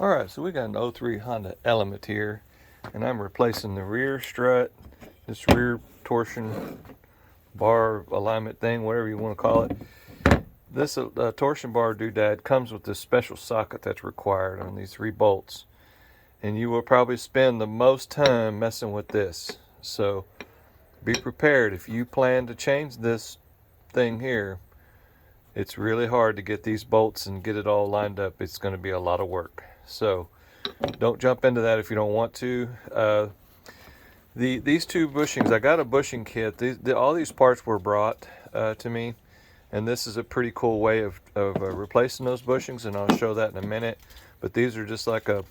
Alright, so we got an 03 Honda Element here, and I'm replacing the rear strut, this rear torsion bar alignment thing, whatever you want to call it. This torsion bar doodad comes with this special socket that's required on these 3 bolts, and you will probably spend the most time messing with this. So be prepared. If you plan to change this thing here, it's really hard to get these bolts and get it all lined up. It's going to be a lot of work. So don't jump into that if you don't want to. These 2 bushings, I got a bushing kit. All these parts were brought to me, and this is a pretty cool way of replacing those bushings, and I'll show that in a minute. But these are just like a,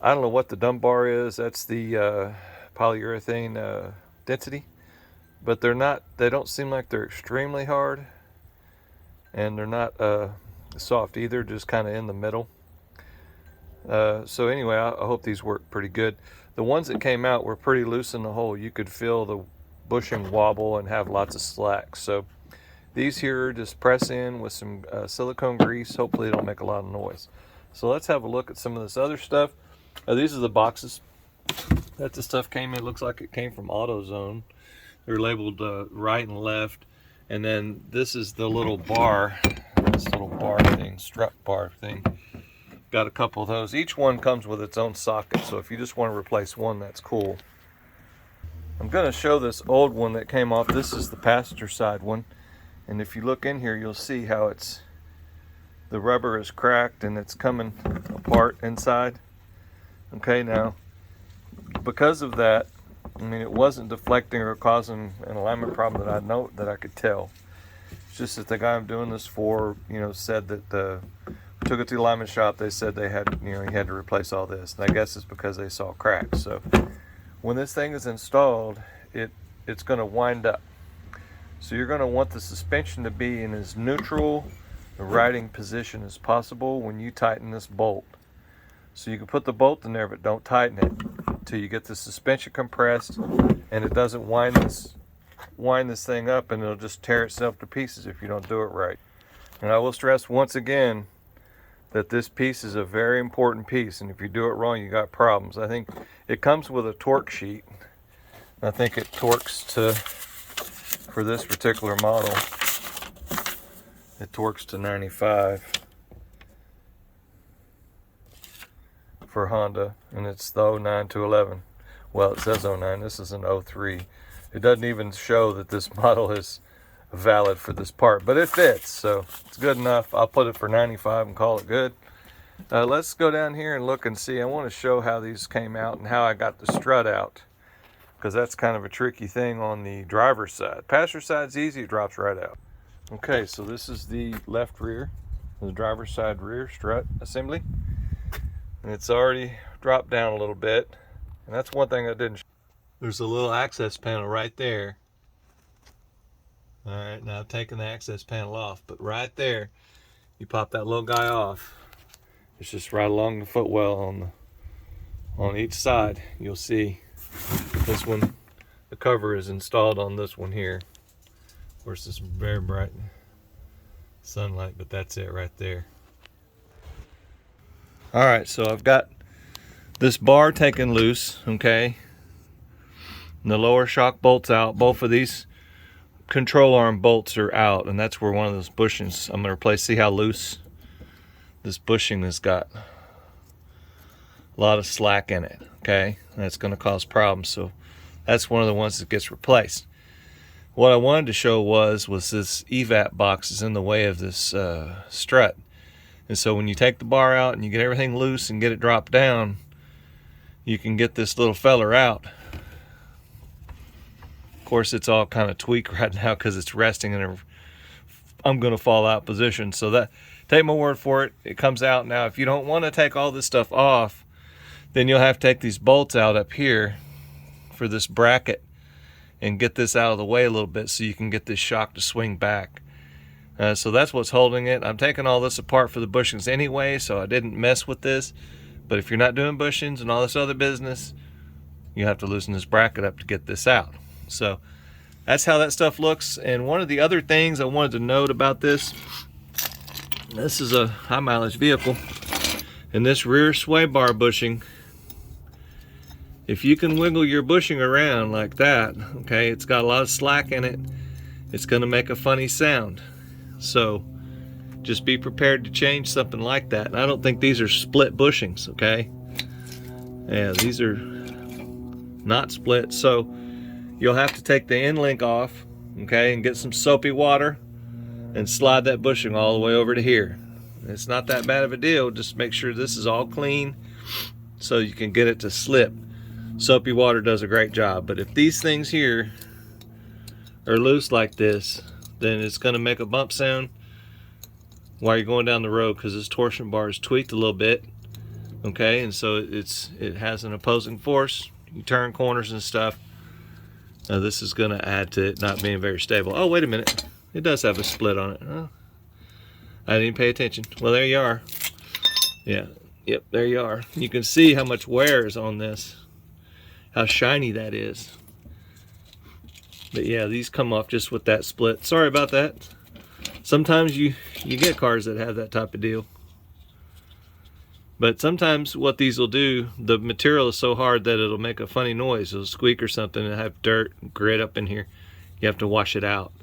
I don't know what the dumb is. That's the polyurethane density, but they don't seem like they're extremely hard, and they're not soft either, just kind of in the middle. So anyway, I hope these work pretty good. The ones that came out were pretty loose in the hole. You could feel the bushing wobble and have lots of slack. So these here just press in with some silicone grease. Hopefully they don't make a lot of noise. So let's have a look at some of this other stuff. These are the boxes that the stuff came in. It looks like it came from AutoZone. They're labeled right and left. And then this is the little bar, this little bar thing, strut bar thing. Got a couple of those. Each one comes with its own socket, so if you just want to replace one, that's cool. I'm going to show this old one that came off. This is the passenger side one, and if you look in here, you'll see how the rubber is cracked and it's coming apart inside. Okay, now because of that, I mean, it wasn't deflecting or causing an alignment problem that I could tell. It's just that the guy I'm doing this for, said that took it to the alignment shop. They said they had, he had to replace all this, and I guess it's because they saw cracks. So when this thing is installed, it's going to wind up. So you're going to want the suspension to be in as neutral a riding position as possible when you tighten this bolt. So you can put the bolt in there, but don't tighten it until you get the suspension compressed and it doesn't wind this thing up, and it'll just tear itself to pieces if you don't do it right. And I will stress once again that this piece is a very important piece, and if you do it wrong, you got problems. I think it comes with a torque sheet. I think it torques for this particular model, it torques to 95 for Honda, and it's the 09 to 11. Well, it says 09, this is an 03. It doesn't even show that this model is valid for this part, but it fits, so it's good enough. I'll put it for 95 and call it good. Let's go down here and look and see. I want to show how these came out and how I got the strut out, because that's kind of a tricky thing on the driver's side. Passenger side's easy, it drops right out. Okay, so this is the left rear, the driver's side rear strut assembly, and it's already dropped down a little bit, and that's one thing I didn't show. There's a little access panel right there. All right, now I've taken the access panel off, but right there, you pop that little guy off. It's just right along the footwell on each side. You'll see this one, the cover is installed on this one here. Of course, it's very bright sunlight, but that's it right there. All right, so I've got this bar taken loose, okay? And the lower shock bolt's out. Both of these control arm bolts are out, and that's where one of those bushings I'm going to replace. See how loose this bushing has got? A lot of slack in it, okay? And that's going to cause problems, so that's one of the ones that gets replaced. What I wanted to show was this evap box is in the way of this strut, and so when you take the bar out and you get everything loose and get it dropped down, you can get this little feller out. Of course, it's all kind of tweaked right now because it's resting in a I'm going to fall out position. So that, take my word for it, it comes out. Now, if you don't want to take all this stuff off, then you'll have to take these bolts out up here for this bracket and get this out of the way a little bit so you can get this shock to swing back. So that's what's holding it. I'm taking all this apart for the bushings anyway, so I didn't mess with this. But if you're not doing bushings and all this other business, you have to loosen this bracket up to get this out. So that's how that stuff looks. And one of the other things I wanted to note about this is a high mileage vehicle, And this rear sway bar bushing, if you can wiggle your bushing around like that, okay, it's got a lot of slack in it, it's going to make a funny sound. So just be prepared to change something like that. And I don't think these are split bushings, okay? Yeah, these are not split. So you'll have to take the end link off, okay, and get some soapy water and slide that bushing all the way over to here. It's not that bad of a deal. Just make sure this is all clean so you can get it to slip. Soapy water does a great job. But if these things here are loose like this, then it's going to make a bump sound while you're going down the road, because this torsion bar is tweaked a little bit, okay, and so it has an opposing force. You turn corners and stuff. This is going to add to it not being very stable. Oh, wait a minute, it does have a split on it. Oh, I didn't pay attention. Well, there you are. Yeah, yep, there you are. You can see how much wear is on this, how shiny that is. But yeah, these come off just with that split. Sorry about that. Sometimes you get cars that have that type of deal. But sometimes what these will do, the material is so hard that it'll make a funny noise. It'll squeak or something and have dirt and grit up in here. You have to wash it out.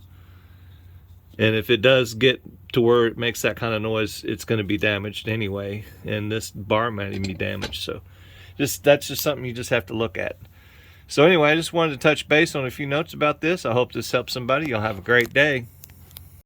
And if it does get to where it makes that kind of noise, it's going to be damaged anyway. And this bar might even be damaged. So that's just something you just have to look at. So anyway, I just wanted to touch base on a few notes about this. I hope this helps somebody. Y'all have a great day.